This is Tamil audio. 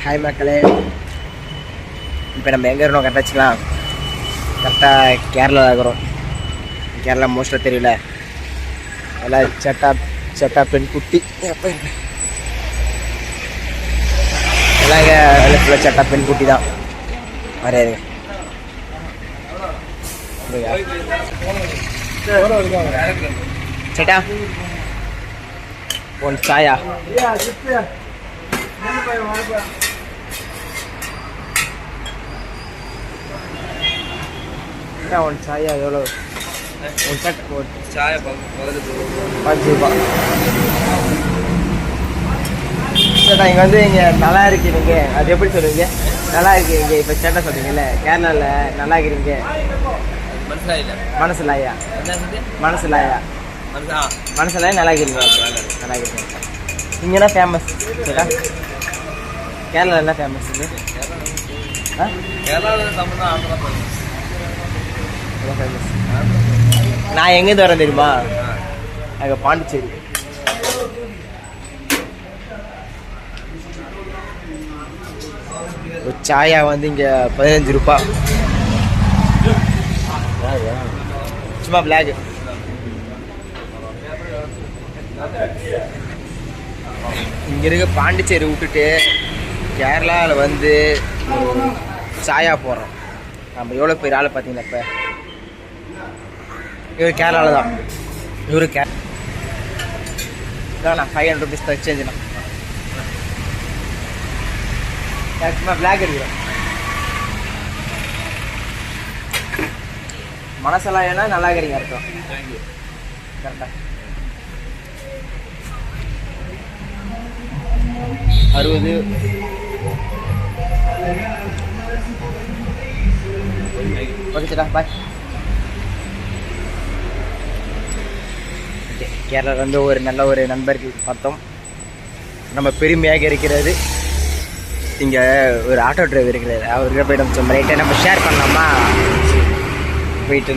ஹாய் மக்களே. இப்போ நம்ம எங்கே இருக்கோம் கரெக்டாக வச்சுக்கலாம். கரெக்டாக கேரளாவில் இருக்கிறோம். கேரளா மோஸ்ட்டாக தெரியல. எல்லாம் சட்டா பெண் குட்டி எல்லாம் இங்கே ஃபுல்லாக சட்டா பெண் குட்டி தான். வரையாதுங்க சேட்டா ஒன் சாயா ஒன் சாயா எவ்வளோ? ஒரு கட் ஒரு சாயா 5 ரூபாய். சேட்டா இங்கே வந்து இங்கே நல்லா இருக்கிறீங்க, அது எப்படி சொல்லுவீங்க? நல்லா இருக்கீங்க இப்போ சேட்டா சொல்றீங்கல்ல, கேரளாவில் நல்லா இருக்கிறீங்க. மனசுலாயா நல்லா இருக்கிறீங்க. நல்லா இருக்கிறீங்க. இங்கே என்ன ஃபேமஸ் சேட்டா? கேரளா என்ன ஃபேமஸ்? ஃபேமஸ். நான் எங்கேருந்து வரேன் தெரியுமா? அங்கே பாண்டிச்சேரி. ஒரு சாயா வந்து இங்கே 15 ரூபா. சும்மா பிளாக். இங்கே இருக்க பாண்டிச்சேரி விட்டுட்டு கேரளாவில் வந்து சாயா போடுறோம். நம்ம எவ்வளோ பேர் ஆள் பார்த்தீங்களா? இப்போ இவர் கேரளாவில் தான். இவரு நான் 500 ருபீஸ் தான் எக்ஸ்சேஞ்சுண்ணா. சும்மா பிளாக் எடுக்கிறோம். மனசெல்லாம் ஏன்னா நல்லா இருக்கிறீங்க அர்த்தம். கரெக்டா 60. ஓகே சேட்டா பாய். ஓகே, கேரளாவில் வந்து ஒரு நல்ல ஒரு நண்பர்கள் பார்த்தோம். நம்ம பெருமையாக இருக்கிறது இங்கே ஒரு ஆட்டோ டிரைவர் இருக்கிறாரு. அவர்கிட்ட போய்ட்டு நம்ம ரைட்டாக நம்ம ஷேர் பண்ணலாமா? போயிட்டு